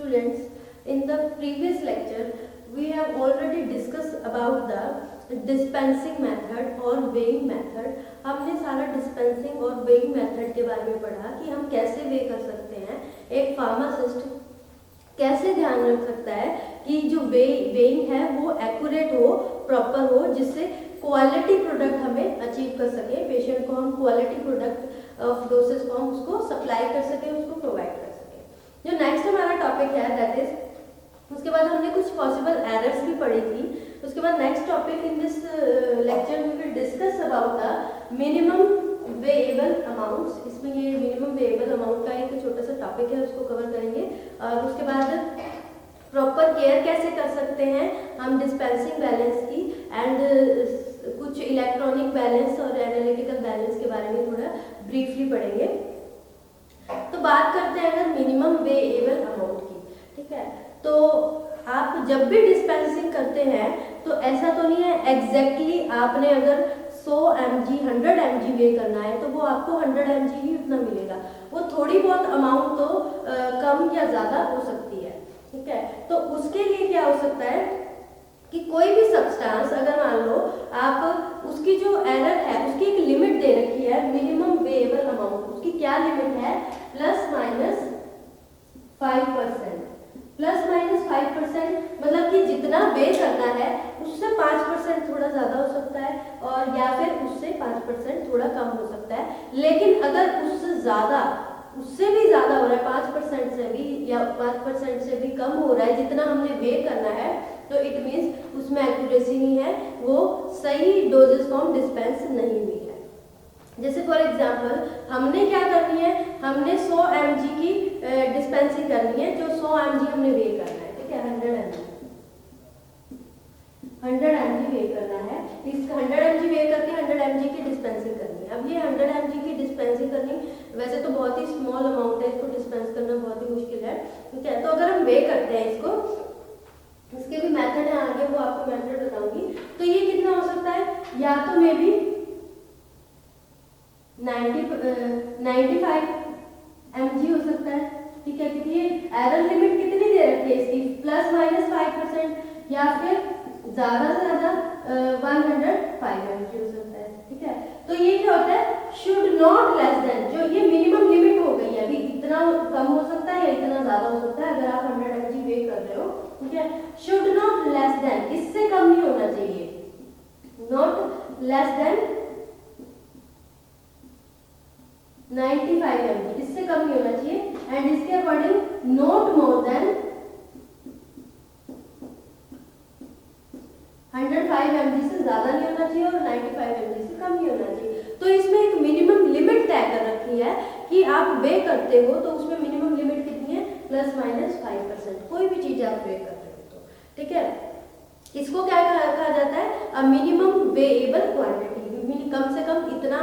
Students, in the previous lecture, we have already discussed about the dispensing method और weighing method. हमने सारा dispensing और weighing method के बारे में पढ़ा कि हम कैसे weigh कर सकते हैं. एक pharmacist कैसे ध्यान रख सकता है कि जो weighing है वो accurate हो, proper हो, जिससे क्वालिटी प्रोडक्ट हमें अचीव कर सके, पेशेंट को हम quality product of dosage form उसको सप्लाई कर सके, उसको प्रोवाइड कर सके. जो नेक्स्ट हमारा टॉपिक है दैट इज, उसके बाद हमने कुछ पॉसिबल एरर्स भी पढ़ी थी. उसके बाद next topic in this lecture we will discuss about the minimum weighable amounts. इसमें ये मिनिमम वेएबल अमाउंट का एक छोटा सा टॉपिक है, उसको कवर करेंगे. और उसके बाद प्रॉपर केयर कैसे कर सकते हैं हम डिस्पेंसिंग बैलेंस की, एंड कुछ इलेक्ट्रॉनिक बैलेंस और एनालिटिकल बैलेंस के बारे में थोड़ा ब्रीफली पढ़ेंगे. तो बात करते हैं अगर मिनिमम वेएबल अमाउंट की. ठीक है, तो आप जब भी डिस्पेंसिंग करते हैं तो ऐसा तो नहीं है एग्जैक्टली आपने अगर 100 mg 100 mg वे करना है तो वो आपको 100 mg ही उतना मिलेगा. वो थोड़ी बहुत अमाउंट तो कम या ज़्यादा हो सकती है. ठीक है, तो उसके लिए क्या हो सकता है कि कोई भी सब्सटेंस अगर मान लो आप उसकी जो एरर है उसकी एक लिमिट दे रखी है मिनिमम वेएबल अमाउंट. उसकी क्या लिमिट है? ±5%. ±5% मतलब कि जितना वे करना है उससे 5% थोड़ा ज़्यादा हो सकता है, और या फिर उससे 5% थोड़ा कम हो सकता है. लेकिन अगर उससे भी ज़्यादा हो रहा है, 5% से भी या 5% से भी कम हो रहा है जितना हमने वे करना है, तो इट मीन्स उसमें एक्यूरेसी नहीं है, वो सही डोजेस फॉर्म डिस्पेंस नहीं हुई है. जैसे फॉर एग्जांपल हमने क्या करनी है, हमने 100 mg की डिस्पेंसिंग करनी है, जो 100 mg हमने वे करना है. ठीक है, 100 mg वे करना है. इस 100 mg वे करके 100 mg की डिस्पेंसिंग करनी है. अब ये 100 mg की डिस्पेंसिंग करनी वैसे तो बहुत ही स्मॉल अमाउंट है, इसको डिस्पेंस करना बहुत ही मुश्किल है. ठीक है, तो अगर हम वे करते हैं इसको, इसके भी मेथड है आगे, वो आपको मेथड बताऊंगी. तो ये कितना हो सकता है, या तो मे बी 95 mg हो सकता है. ठीक है, क्योंकि ये एरर लिमिट कितनी दे रखी है इसकी, ±5%, या फिर ज्यादा से ज्यादा 105 mg हो सकता है. ठीक है, तो ये क्या होता है, शुड नॉट लेस देन, जो ये मिनिमम लिमिट हो गई है, अभी इतना कम हो सकता है या इतना ज्यादा हो सकता है अगर आप 100 mg वे कर रहे हो. ठीक है, शुड नॉट लेस देन, इससे कम नहीं होना चाहिए, नॉट लेस देन 95 mg, इससे कम नहीं होना चाहिए. एंड इसके according not more than 105 mg से ज्यादा नहीं होना चाहिए और 95 mg से कम नहीं होना चाहिए. तो इसमें एक मिनिमम लिमिट तय कर रखी है कि आप वे करते हो तो उसमें मिनिमम लिमिट कितनी है, ±5%. कोई भी चीज आप वे कर रहे हो तो. ठीक है, इसको क्या कहा जाता है, अ मिनिमम वेएबल क्वांटिटी. कम से कम इतना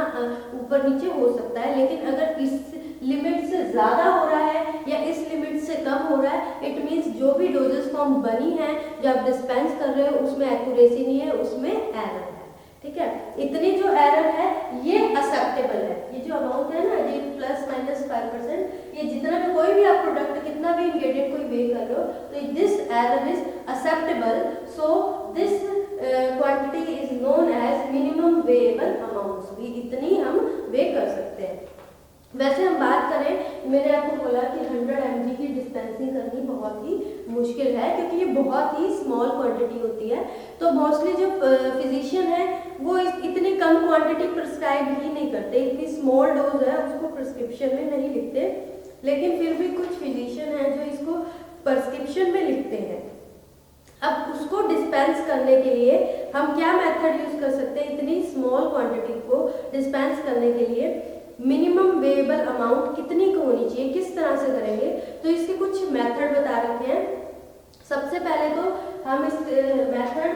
ऊपर नीचे हो सकता है, लेकिन अगर इस लिमिट से ज्यादा हो रहा है या इस लिमिट से कम हो रहा है, इट मींस जो भी डोजेस फॉर्म बनी है जो आप डिस्पेंस कर रहे हो उसमें एक्यूरेसी नहीं है, उसमें एरर है. ठीक है, इतनी जो एरर है ये एक्सेप्टेबल है. ये जो अमाउंट है ना, ये +-5%, ये जितना भी कोई भी आप प्रोडक्ट कितना भी इंग्रेडिएंट कोई वे कर रहे हो तो this error is acceptable. So this quantity is known as minimum weighable amounts. भी इतनी हम वे कर सकते हैं. वैसे हम बात करें, मैंने आपको बोला कि 100 mg की डिस्पेंसिंग करनी बहुत ही मुश्किल है क्योंकि ये बहुत ही स्मॉल क्वांटिटी होती है. तो मोस्टली जो फिजिशियन है वो इतनी कम क्वांटिटी प्रिस्क्राइब ही नहीं करते, इतनी स्मॉल डोज है उसको प्रिस्क्रिप्शन में नहीं लिखते. लेकिन फिर भी कुछ फिजिशियन हैं जो इसको प्रिस्क्रिप्शन में लिखते हैं. अब उसको डिस्पेंस करने के लिए हम क्या मेथड यूज कर सकते हैं, इतनी स्मॉल क्वांटिटी को डिस्पेंस करने के लिए मिनिमम वेएबल अमाउंट कितनी की होनी चाहिए, किस तरह से करेंगे. तो इसके कुछ मेथड बता रखे हैं. सबसे पहले तो हम इस मेथड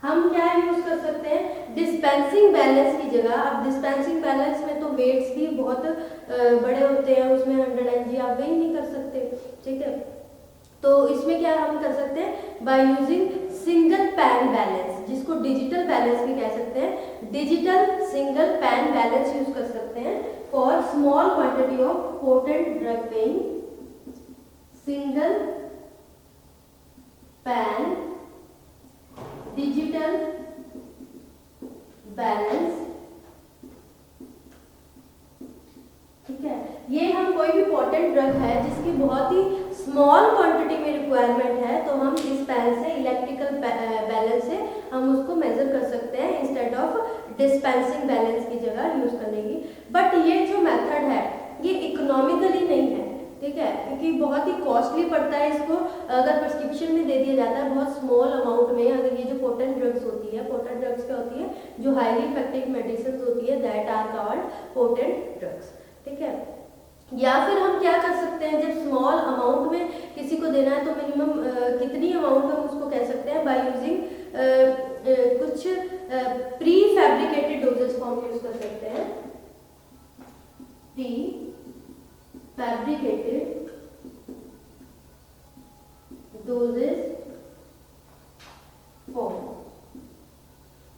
हम क्या यूज कर सकते हैं, डिस्पेंसिंग बैलेंस की जगह. अब डिस्पेंसिंग बैलेंस में तो वेट्स भी बहुत बड़े होते हैं, उसमें 100 mg आप वे ही नहीं कर सकते. ठीक है, तो इसमें क्या हम कर सकते हैं, by using single pan balance, जिसको डिजिटल बैलेंस भी कह सकते हैं, digital single pan balance use कर सकते हैं for small quantity of potent drug paying single pan digital balance. ठीक है, ये हम कोई भी पोटेंट ड्रग है जिसकी बहुत ही स्मॉल क्वांटिटी में रिक्वायरमेंट है, तो हम इस पैन से इलेक्ट्रिकल बैलेंस से हम उसको मेजर कर सकते हैं इंस्टेड ऑफ डिस्पेंसिंग बैलेंस की जगह यूज करने की। बट ये जो मेथड है ये इकोनॉमिकली नहीं है, ठीक है, क्योंकि बहुत ही कॉस्टली पड़ता है इसको अगर प्रिस्क्रिप्शन में दे दिया जाता है बहुत स्मॉल अमाउंट में। अगर ये जो पोटेंट ड्रग्स होती है, पोटेंट ड्रग्स क्या होती है, जो हाईली इफेक्टिव मेडिसिन होती है, that are called potent drugs. ठीक है, या फिर हम क्या कर सकते हैं, जब स्मॉल अमाउंट में किसी को देना है तो मिनिमम कितनी अमाउंट में उसको कह सकते हैं, बाय यूजिंग कुछ pre fabricated doses form use कर सकते हैं, pre fabricated doses form.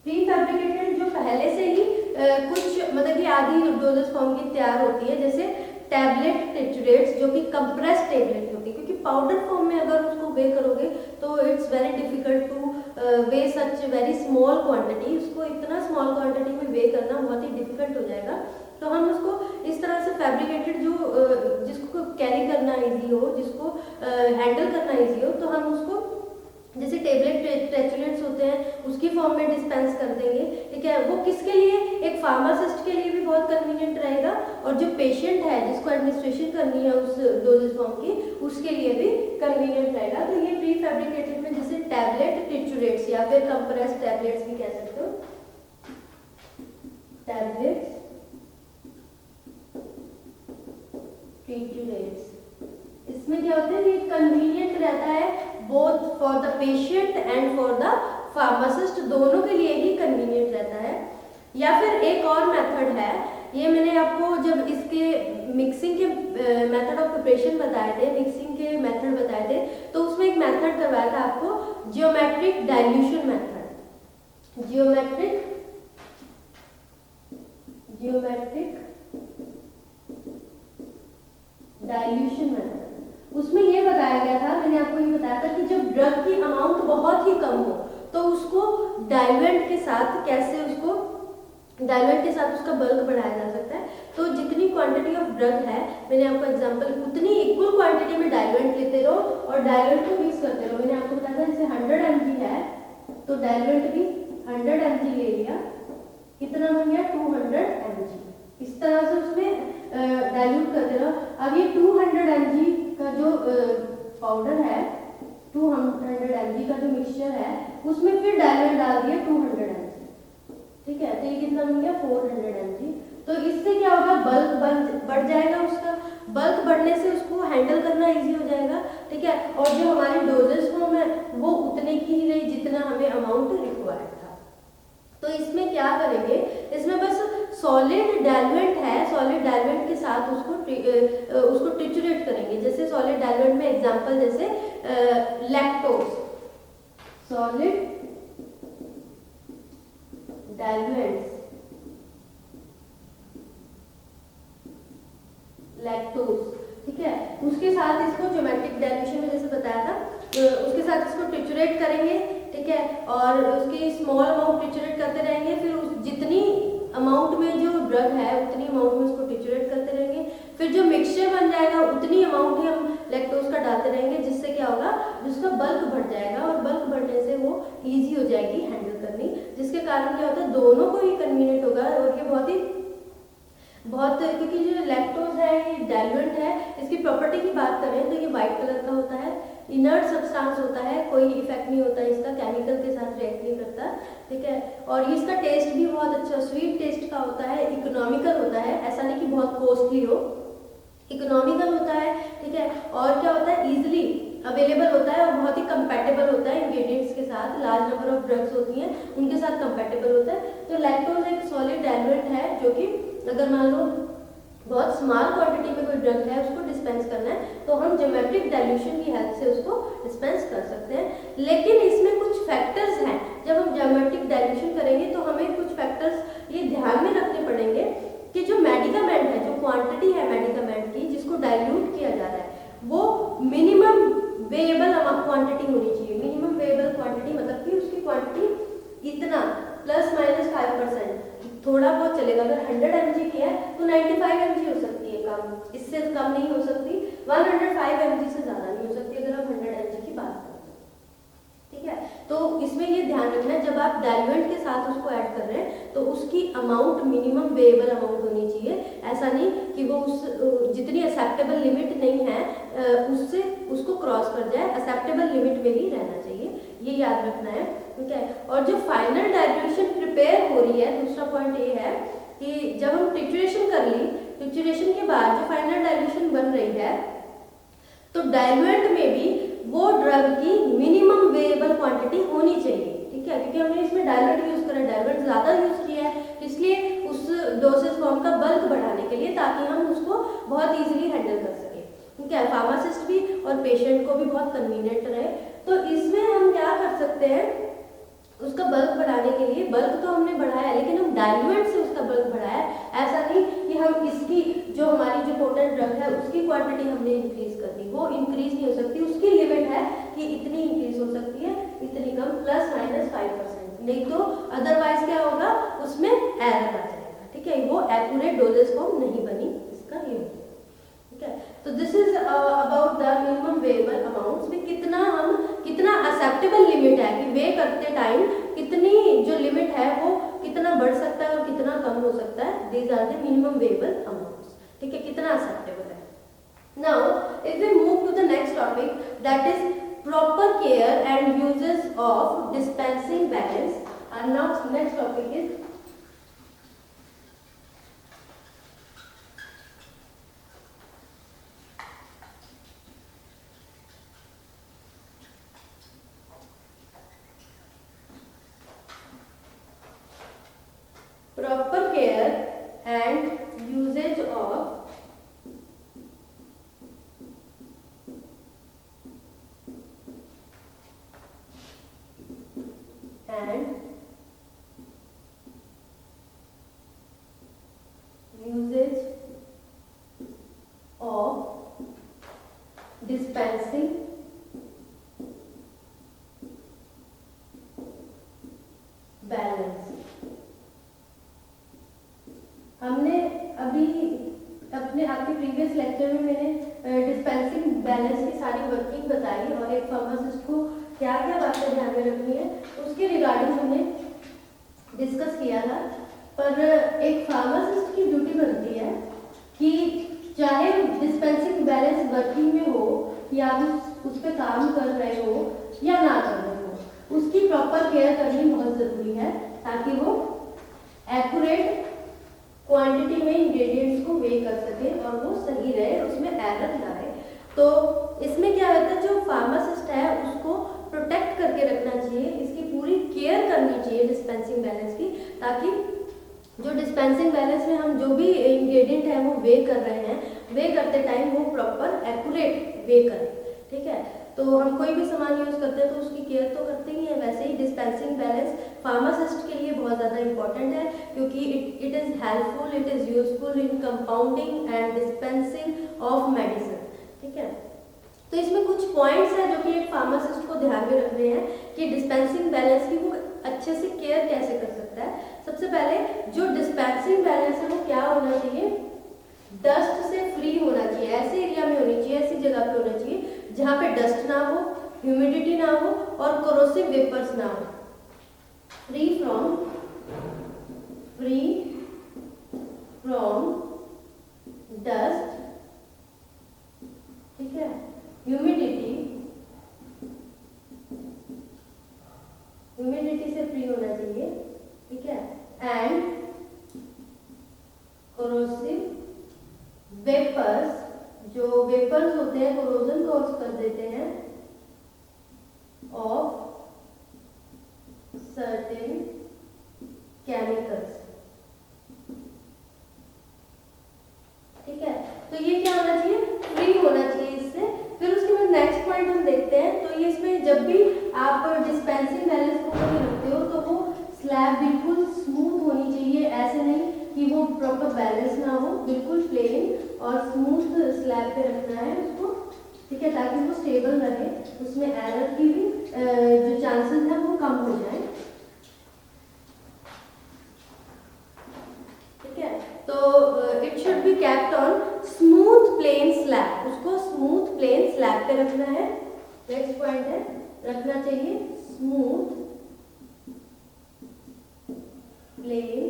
Pre fabricated जो पहले से ही कुछ मतलब कि आधी डोजेज फॉर्म की तैयार होती है, जैसे टैबलेट टिचुरेट्स जो कि कंप्रेस टेबलेट होती है, क्योंकि पाउडर फॉर्म में अगर उसको वे करोगे तो it's very difficult two way such very small quantity. उसको इतना स्मॉल क्वांटिटी में वे करना बहुत ही डिफिकल्ट हो जाएगा, तो हम उसको इस तरह से फैब्रिकेटेड जो जिसको कैरी करना इजी हो, जिसको हैंडल करना इजी हो, तो हम उसको जैसे टेबलेट टेचुलेट्स होते हैं उसकी फॉर्म में डिस्पेंस कर देंगे। ठीक है, वो किसके लिए, एक फार्मासिस्ट के लिए भी बहुत कन्वीनियंट रहेगा, और जो पेशेंट है जिसको एडमिनिस्ट्रेशन करनी है उस डोजेज फॉर्म की, उसके लिए भी कन्वीनियंट रहेगा। तो ये प्री फैब्रिकेटेड में जैसे टैबलेट टिचुरेट्स या फिर कंप्रेस टैबलेट्स भी कह सकते हो, टैबलेट्स टिचुरेट्स, इसमें क्या होता है, ये कन्वीनियंट रहता है both for the patient and for the pharmacist, दोनों के लिए ही कन्वीनियंट रहता है। या फिर एक और मेथड है, ये मैंने आपको जब इसके मिक्सिंग के मेथड ऑफ प्रिपरेशन बताए थे, मिक्सिंग के मेथड बताए थे, तो उसमें एक मेथड करवाया था आपको geometric dilution method. Geometric dilution method, उसमें ये बताया गया था, मैंने आपको ये बताया था कि जब ड्रग की अमाउंट बहुत ही कम हो तो उसको डाइल्यूएंट के साथ कैसे उसको डाइल्यूएंट के साथ उसका बल्क बढ़ाया जा सकता है। तो जितनी क्वांटिटी ऑफ ड्रग है, मैंने आपको एग्जांपल, उतनी इक्वल क्वांटिटी में डाइल्यूएंट लेते रहो और डाइल्यूएंट को मिक्स करते रहो। मैंने आपको बताया था जैसे 100 mg है तो डाइल्यूएंट भी 100 mg ले लिया, कितना बन गया 200 mg, इस तरह से उसमें डाइल्यूट करते रहो। अब ये 200 mg का जो पाउडर है, 200 mg का जो मिक्सचर है, उसमें फिर डाइल्यूएंट डाल दिया 200 mg, ठीक है, तो ये कितना बन गया 400 mg। तो इससे क्या होगा, बल्क बढ़ जाएगा, उसका बल्क बढ़ने से उसको हैंडल करना इजी हो जाएगा। ठीक है, और जो हमारी डोजेस फॉर्म है वो उतने की ही रही जितना हमें अमाउंट रिक्वायर्ड था। तो इसमें क्या करेंगे, इसमें बस सॉलिड डाइल्यूएंट है, सॉलिड डाइल्यूएंट के साथ उसको ट्रिचुरेट करेंगे। जैसे सॉलिड डाइल्यूएंट में एग्जांपल जैसे लैक्टोज, सॉलिड डाइल्यूएंट्स, लैक्टोज, ठीक है, उसके साथ इसको ज्योमेट्रिक डाइल्यूशन में जैसे बताया था, उसके साथ इसको ट्रिचुरेट करेंगे। ठीक है, और उसकी स्मॉल अमाउंट ट्रिचुरेट करते रहेंगे, फिर उस जितनी अमाउंट में जो ड्रग है उतनी अमाउंट में उसको ट्रिचुरेट करते रहेंगे, फिर जो मिक्सचर बन जाएगा उतनी अमाउंट ही हम लैक्टोज का डालते रहेंगे, जिससे क्या होगा, जिसका बल्क बढ़ जाएगा, और बल्क बढ़ने से वो ईजी हो जाएगी हैंडल करनी, जिसके कारण क्या होता है, दोनों को ही कन्वीनियंट होगा। और ये बहुत क्योंकि जो लैक्टोज है ये डाइल्यूएंट है, इसकी प्रॉपर्टी की बात करें तो ये व्हाइट कलर का होता है, इनर्ट सब्सटेंस होता है, कोई इफेक्ट नहीं होता इसका, केमिकल के साथ रिएक्ट नहीं करता। ठीक है, और इसका टेस्ट भी बहुत अच्छा स्वीट टेस्ट का होता है, इकोनॉमिकल होता है, ऐसा नहीं कि बहुत कॉस्टली हो, इकोनॉमिकल होता है। ठीक है, और क्या होता है, इजिली अवेलेबल होता है और बहुत ही कंपैटिबल होता है इंग्रेडिएंट्स के साथ, लार्ज नंबर ऑफ ड्रग्स होती हैं उनके साथ कंपैटिबल होता है। तो लैक्टोज एक सॉलिड डाइल्यूएंट है, जो कि अगर मान लो बहुत स्मॉल क्वांटिटी में कोई ड्रग है उसको डिस्पेंस करना है तो हम ज्योमेट्रिक डाइल्यूशन की हेल्प से उसको डिस्पेंस कर सकते हैं। लेकिन इसमें कुछ फैक्टर्स हैं, जब हम ज्योमेट्रिक डाइल्यूशन करेंगे तो हमें कुछ फैक्टर्स ये ध्यान में रखने पड़ेंगे कि जो मेडिकामेंट है, जो क्वांटिटी है मेडिकामेंट की जिसको डाइल्यूट किया जा रहा है, वो मिनिमम वेएबल क्वांटिटी होनी चाहिए। मिनिमम वेएबल क्वांटिटी मतलब कि उसकी क्वांटिटी इतना ±5%, थोड़ा बहुत चलेगा। अगर 100 mg की है तो 95 mg हो सकती है, कम, इससे कम नहीं हो सकती। 105 mg से ज़्यादा नहीं हो सकती अगर हम 100 mg की बात करें, ठीक है। तो इसमें ये ध्यान रखना है, जब आप डाइल्यूएंट के साथ उसको ऐड कर रहे हैं तो उसकी अमाउंट मिनिमम वेएबल अमाउंट होनी चाहिए। ऐसा नहीं कि वो उस जितनी एक्सेप्टेबल लिमिट नहीं है उससे उसको क्रॉस कर जाए, एक्सेप्टेबल लिमिट में ही रहना चाहिए, ये याद रखना है, ठीक है। और जो फाइनल डाइल्यूशन प्रिपेयर हो रही है, दूसरा पॉइंट ये है कि जब हम ट्रिचुरेशन कर ली, ट्रिचुरेशन के बाद जो फाइनल डाइल्यूशन बन रही है तो डाइल्यूएंट में भी वो ड्रग की मिनिमम वेएबल क्वांटिटी होनी चाहिए, ठीक है। क्योंकि हमने इसमें डाइल्यूएंट यूज करा है, डाइल्यूएंट ज़्यादा यूज किया है, इसलिए उस डोसेज फॉर्म का बल्क बढ़ाने के लिए, ताकि हम उसको बहुत इजीली हैंडल कर सकें, ठीक है। फार्मासिस्ट भी और पेशेंट को भी बहुत कन्वीनियंट रहे। तो इसमें हम क्या कर सकते हैं, उसका बल्क बढ़ाने के लिए, बल्क तो हमने बढ़ाया लेकिन हम डाइल्यूएंट से उसका बल्क बढ़ाया। ऐसा नहीं कि हम इसकी जो हमारी जो पोटेंट ड्रग है उसकी क्वांटिटी हमने इंक्रीज कर दी, वो इंक्रीज नहीं हो सकती। उसकी लिमिट है कि इतनी इंक्रीज हो सकती है, इतनी कम, ±5%, नहीं तो अदरवाइज क्या होगा, उसमें एरर आ जाएगा, ठीक है। वो एक्यूरेट डोजेज फॉर्म नहीं बनी, इसका ये होगा, ठीक है। तो this is about the minimum weighable amounts में कितना एक्सेप्टेबल लिमिट है कि वे करते टाइम कितनी जो लिमिट है वो कितना बढ़ सकता है और कितना कम हो सकता है। These are the minimum weighable amounts, ठीक है, कितना एक्सेप्टेबल है। Now if we move to the next topic, that is proper care and usages of dispensing balance. And now next topic is proper care and usage of dispensing balance. हमने अभी अपने आपके previous lecture में मैंने dispensing balance की सारी working बताई और एक फार्मासिस्ट को क्या क्या बातें ध्यान में रखनी है उसके रिगार्डिंग हमने डिस्कस किया था। पर एक फार्मासिस्ट की ड्यूटी बनती है कि चाहे डिस्पेंसिंग बैलेंस वर्किंग में हो या आप उस पर काम कर रहे हो या ना कर रहे हो, उसकी प्रॉपर केयर करनी बहुत ज़रूरी है ताकि वो एक्यूरेट क्वांटिटी में इंग्रेडिएंट्स को वे कर सके और वो सही रहे, उसमें एरर ना आए। तो इसमें क्या होता है, जो फार्मासिस्ट है उसको प्रोटेक्ट करके रखना चाहिए, इसकी पूरी केयर करनी चाहिए डिस्पेंसिंग बैलेंस की, ताकि जो डिस्पेंसिंग बैलेंस में हम जो भी इंग्रेडिएंट है वो वे कर रहे हैं, वे करते टाइम वो प्रॉपर एक्यूरेट वे करें, ठीक है। तो हम कोई भी सामान यूज़ करते हैं तो उसकी केयर तो करते ही हैं, वैसे ही डिस्पेंसिंग बैलेंस फार्मासिस्ट के लिए बहुत ज़्यादा इंपॉर्टेंट है क्योंकि it is helpful, it is useful in compounding and dispensing of medicine, ठीक है। तो इसमें कुछ पॉइंट्स हैं जो कि एक फार्मासिस्ट को ध्यान में रखने हैं कि डिस्पेंसिंग बैलेंस की वो अच्छे से केयर कैसे कर सकता है। सबसे पहले जो डिस्पेंसिंग बैलेंस है वो क्या होना चाहिए, डस्ट से फ्री होना चाहिए, ऐसे एरिया में होनी चाहिए, ऐसी जगह पे होना चाहिए जहाँ पे डस्ट ना हो, ह्यूमिडिटी ना हो और कोरोसिव वेपर्स ना हो। फ्री फ्रॉम डस्ट, ठीक है, ह्यूमिडिटी से फ्री होना चाहिए, ठीक है, एंड कोरोसिव वेपर्स, जो वेपर्स होते हैं कोरोजन कॉज कर देते हैं ऑफ सर्टेन केमिकल्स, ठीक है। तो ये क्या होना चाहिए, फ्री होना चाहिए इससे। फिर उसके बाद नेक्स्ट पॉइंट हम देखते हैं। तो ये इसमें जब भी आप डिस्पेंसिंग बिल्कुल प्लेन और स्मूथ स्लैब पे रखना है उसको, ठीक है, ताकि वो स्टेबल रहे, उसमें एरर की भी जो चांसेस है वो कम हो जाए। ठीक है, तो it should be kept on smooth plane slab, उसको स्मूथ प्लेन स्लैब पे रखना है। नेक्स्ट पॉइंट है, रखना चाहिए स्मूथ प्लेन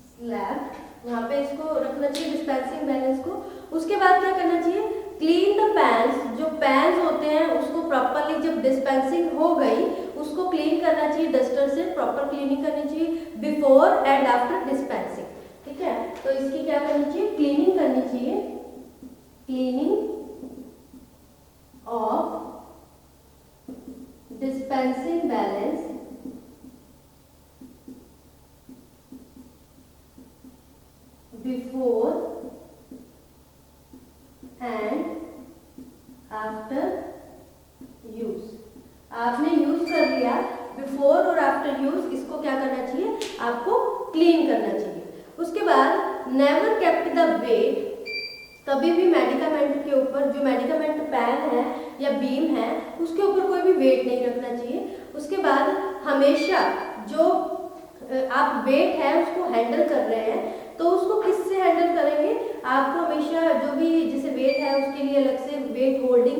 स्लैब, वहां पे इसको रखना चाहिए डिस्पेंसिंग बैलेंस को। उसके बाद क्या करना चाहिए, क्लीन द पैन्स, जो पैन्स होते हैं उसको प्रॉपरली, जब डिस्पेंसिंग हो गई उसको क्लीन करना चाहिए डस्टर से, प्रॉपर क्लीनिंग करनी चाहिए बिफोर एंड आफ्टर डिस्पेंसिंग। ठीक है, तो इसकी क्या करनी चाहिए, क्लीनिंग करनी चाहिए, cleaning of dispensing balance before and after use. आपने यूज कर लिया, बिफोर और आफ्टर यूज इसको क्या करना चाहिए, आपको क्लीन करना चाहिए। उसके बाद नेवर केप्ट द वेट, कभी भी मेडिकामेंट के ऊपर, जो मेडिकामेंट पैन है या बीम है उसके ऊपर कोई भी वेट नहीं रखना चाहिए। उसके बाद हमेशा जो आप वेट है उसको हैंडल कर रहे हैं तो उसको किससे हैंडल करेंगे, आपको हमेशा जो भी जैसे वेट है उसके लिए अलग से वेट होल्डिंग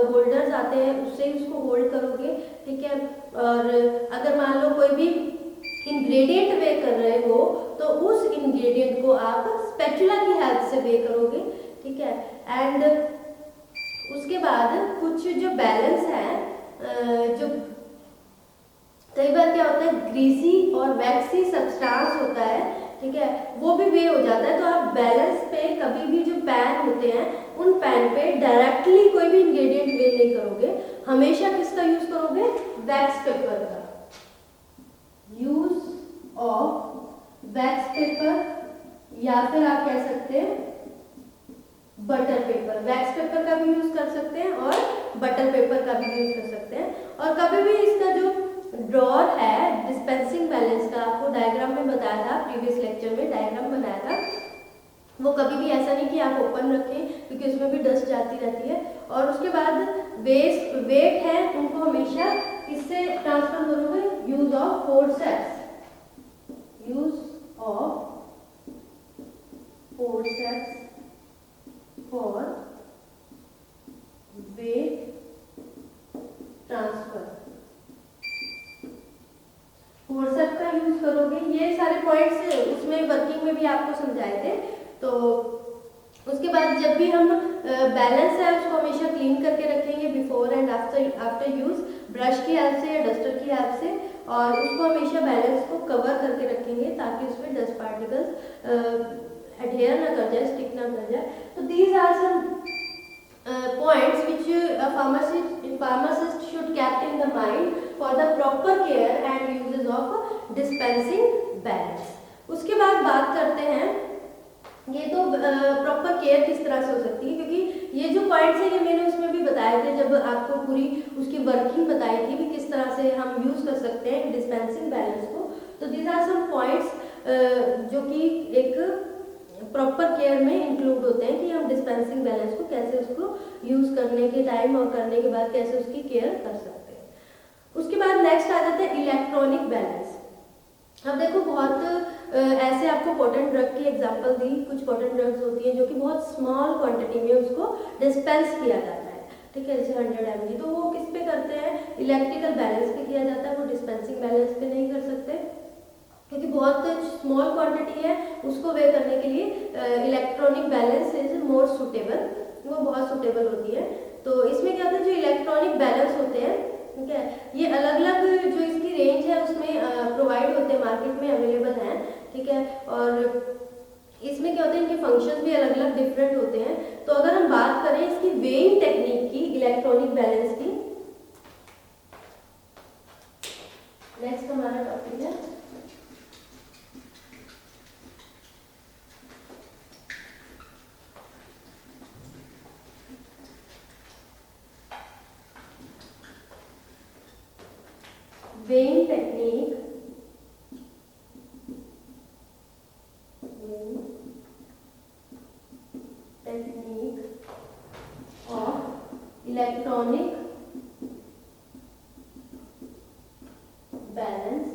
होल्डर्स आते हैं, उससे ही उसको होल्ड करोगे। ठीक है, और अगर मान लो कोई भी इंग्रेडिएंट वे कर रहे हो तो उस इंग्रेडिएंट को आप स्पैचुला की हेल्प से वे करोगे। ठीक है, एंड उसके बाद कुछ जो बैलेंस है, जो कई बार क्या होता है ग्रीसी और वैक्सी सब्सटेंस होता है, ठीक है, वो भी वे हो जाता है। तो आप बैलेंस पे कभी भी जो पैन होते हैं उन पैन पे डायरेक्टली कोई भी इंग्रेडिएंट वे नहीं करोगे, हमेशा किसका यूज करोगे, वैक्स पेपर का, यूज ऑफ वैक्स पेपर, या फिर आप कह सकते हैं बटर पेपर। वैक्स पेपर का भी यूज कर सकते हैं और बटर पेपर का भी यूज कर सकते हैं। और कभी भी इसका जो ड्रॉर है डिस्पेंसिंग बैलेंस का, आपको डायग्राम में बताया था, प्रीवियस लेक्चर में डायग्राम बनाया था, वो कभी भी ऐसा नहीं कि आप ओपन रखें क्योंकि उसमें भी डस्ट जाती रहती है। और उसके बाद वेट है उनको हमेशा किससे ट्रांसफर करोगे, use of forceps, use of forceps for wet transfer, forceps का यूज करोगे। ये सारे पॉइंट्स उसमें वर्किंग में भी आपको समझाए थे। तो उसके बाद जब भी हम बैलेंस है उसको हमेशा क्लीन करके रखेंगे before and after use, brush की हेल्प से या डस्टर की हेल्प से, और उसको हमेशा बैलेंस को कवर करके रखेंगे ताकि उसमें डस्ट पार्टिकल्स एडहेयर ना कर जाए, स्टिक ना कर जाए। तो these are some points which a pharmacist should keep in the mind for the proper care and uses of dispensing balance। उसके बाद बात करते हैं, ये तो प्रॉपर केयर किस तरह से हो सकती है, क्योंकि ये जो पॉइंट्स है ये मैंने उसमें भी बताए थे जब आपको पूरी उसकी वर्किंग बताई थी कि किस तरह से हम यूज कर सकते हैं डिस्पेंसिंग बैलेंस को। तो दीज आर सम पॉइंट्स जो कि एक प्रॉपर केयर में इंक्लूड होते हैं कि हम डिस्पेंसिंग बैलेंस को कैसे उसको यूज करने के टाइम और करने के बाद कैसे उसकी केयर कर सकते हैं। उसके बाद नेक्स्ट आ जाता है इलेक्ट्रॉनिक बैलेंस। अब देखो बहुत ऐसे आपको कॉटन ड्रग की एग्जांपल दी, कुछ कॉटन ड्रग्स होती हैं जो कि बहुत स्मॉल क्वांटिटी में उसको डिस्पेंस किया जाता है, ठीक है, जैसे 100 mg, तो वो किस पे करते हैं, इलेक्ट्रिकल बैलेंस पे किया जाता है, वो डिस्पेंसिंग बैलेंस पे नहीं कर सकते क्योंकि बहुत स्मॉल क्वांटिटी है, उसको वे करने के लिए electronic balance is more suitable, वो बहुत सुटेबल होती है। तो इसमें क्या होता है, जो इलेक्ट्रॉनिक बैलेंस होते हैं, ठीक है, ये अलग अलग जो इसकी रेंज है उसमें प्रोवाइड होते हैं, मार्केट में अवेलेबल हैं, ठीक है, और इसमें क्या होता है, इनके फंक्शंस भी अलग अलग डिफरेंट होते हैं। तो अगर हम बात करें इसकी वेइंग टेक्निक की, इलेक्ट्रॉनिक बैलेंस की, नेक्स्ट हमारा टॉपिक है weighing technique, weighing electronic balance.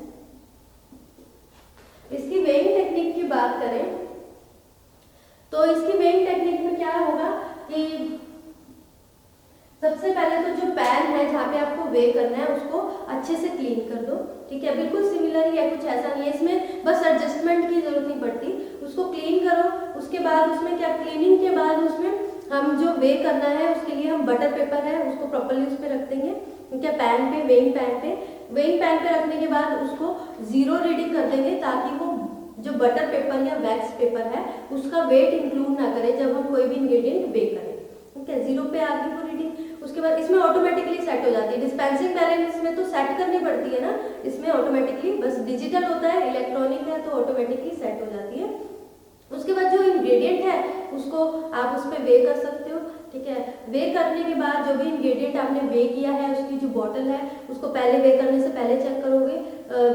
इसकी वेइंग टेक्निक की बात करें तो इसकी वेइंग टेक्निक में क्या होगा कि सबसे पहले तो जो पैन है जहाँ पे आपको वे करना है उसको अच्छे से क्लीन कर दो, ठीक है। बिल्कुल सिमिलर ही है, कुछ ऐसा नहीं है, इसमें बस एडजस्टमेंट की जरूरत नहीं पड़ती। उसको क्लीन करो, उसके बाद उसमें क्या, क्लीनिंग के बाद उसमें हम जो वे करना है उसके लिए हम बटर पेपर है उसको प्रॉपरली उस पर रख देंगे, ठीक है, पैन पे, वेइंग पैन पे। वेइंग पैन पे रखने के बाद उसको 0 रीडिंग कर देंगे ताकि वो जो बटर पेपर या वैक्स पेपर है उसका वेट इंक्लूड ना करे जब हम कोई भी इंग्रेडिएंट वे करें, ठीक है। 0 पे आ गई वो रीडिंग। उसके बाद इसमें ऑटोमेटिकली सेट हो जाती है। डिस्पेंसिंग बैलेंस में तो सेट करनी पड़ती है ना, इसमें ऑटोमेटिकली, बस डिजिटल होता है, इलेक्ट्रॉनिक है तो ऑटोमेटिकली सेट हो जाती है। उसके बाद जो इंग्रेडिएंट है उसको आप उस पर वे कर सकते हो, ठीक है। वे करने के बाद जो भी इंग्रेडिएंट आपने वे किया है उसकी जो बॉटल है उसको पहले वे करने से पहले चेक करोगे।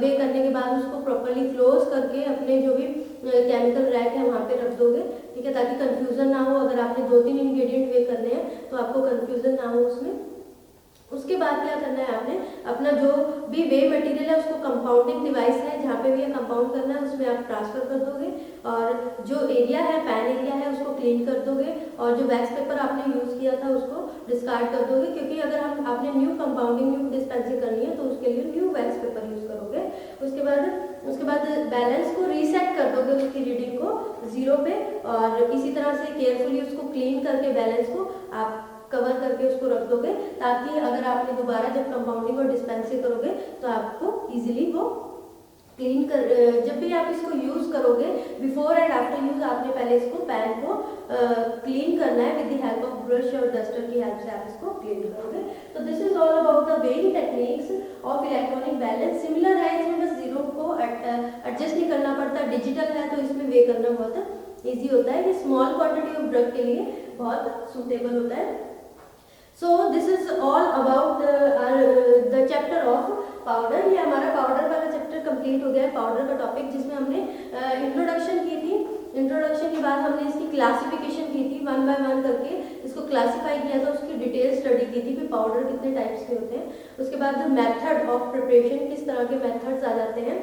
वे करने के बाद उसको प्रॉपरली क्लोज करके अपने जो भी केमिकल रैक है वहाँ पे रख दोगे, ठीक है, ताकि कंफ्यूजन ना हो। अगर आपने 2-3 इंग्रेडिएंट वे करने हैं तो आपको कंफ्यूजन ना हो उसमें। उसके बाद क्या करना है, आपने अपना जो भी वे मटेरियल है उसको कंपाउंडिंग डिवाइस है जहाँ पे भी कंपाउंड करना है उसमें आप ट्रांसफर कर दोगे और जो एरिया है, पैन एरिया है, उसको क्लीन कर दोगे और जो वैक्स पेपर आपने यूज किया था उसको डिस्कार्ड कर दोगे, क्योंकि अगर आपने न्यू कंपाउंडिंग, न्यू डिस्पेंसिंग करनी है तो उसके लिए न्यू वैक्स पेपर यूज करोगे। उसके बाद बैलेंस को रीसेट कर दोगे, उसकी रीडिंग को 0 पे, और इसी तरह से केयरफुली उसको क्लीन करके बैलेंस को आप कवर करके उसको रख दोगे, ताकि अगर आपने दोबारा जब कंपाउंडिंग और डिस्पेंसिंग करोगे तो आपको इजीली वो क्लीन कर, जब भी आप इसको यूज करोगे, बिफोर एंड आफ्टर यूज आपने पहले इसको पैन को क्लीन करना है। With the help of brush और डस्टर की हेल्प से आप इसको क्लीन करोगे। तो this is all about the weighing techniques of electronic balance. Similar है, इसमें बस 0 को एडजस्ट नहीं करना पड़ता। डिजिटल है तो इसमें वे करना बहुत ईजी होता है। ये स्मॉल क्वांटिटी ऑफ ड्रग के लिए बहुत सुटेबल होता है। So this is all about the chapter of powder। ये हमारा पाउडर वाला चैप्टर कंप्लीट हो गया है, पाउडर का टॉपिक, जिसमें हमने इंट्रोडक्शन की थी। इंट्रोडक्शन के बाद हमने इसकी क्लासिफिकेशन की थी, 1 बाय 1 करके इसको क्लासिफाई किया था, उसकी डिटेल स्टडी की थी कि पाउडर कितने टाइप्स के होते हैं। उसके बाद मेथड ऑफ प्रिपरेशन, किस तरह के मेथड्स आ जाते हैं,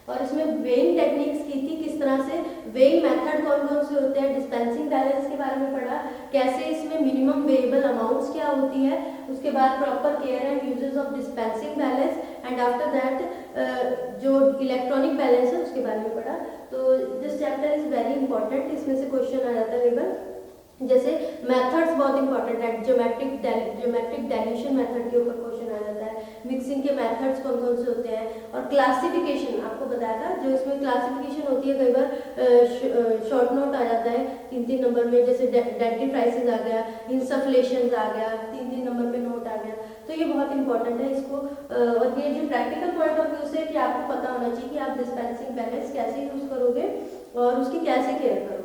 और इसमें वेइंग टेक्निक्स की थी, किस तरह से वेइंग मेथड कौन कौन से होते हैं। डिस्पेंसिंग बैलेंस के बारे में पढ़ा, कैसे इसमें मिनिमम वेएबल अमाउंट्स क्या होती है। उसके बाद proper care and usages of dispensing balance, and after that जो इलेक्ट्रॉनिक बैलेंस है उसके बारे में पढ़ा। तो this chapter is very important, इसमें से क्वेश्चन आ जाता है कई बार। जैसे मेथड्स बहुत इंपॉर्टेंट है, ज्योमेट्रिक डाइल्यूशन मेथड के ऊपर क्वेश्चन आ जाता है। मिक्सिंग के मेथड्स कौन कौन से होते हैं, और क्लासिफिकेशन आपको बताया था, जो इसमें क्लासिफिकेशन होती है कई बार शॉर्ट नोट आ जाता है 3-3 नंबर में, जैसे डेंटिफ्राइसिस आ गया, इंसफ्लेशन आ गया, 3-3 नंबर पे नोट आ गया। तो ये बहुत इंपॉर्टेंट है इसको, और ये जो प्रैक्टिकल पॉइंट ऑफ व्यू से कि आपको पता होना चाहिए कि आप डिस्पेंसिंग बैलेंस कैसे यूज करोगे और उसकी कैसे केयर करोगे।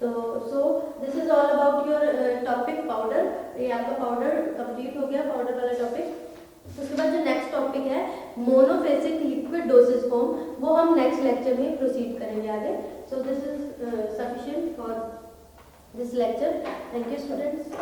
तो so this is all about your topic powder. ये आपका पाउडर कंप्लीट हो गया, पाउडर वाला टॉपिक। उसके बाद जो नेक्स्ट टॉपिक है मोनोफेसिक लिक्विड डोसेज फॉर्म, वो हम नेक्स्ट लेक्चर में प्रोसीड करेंगे आगे। So this is sufficient for this lecture. Thank you students.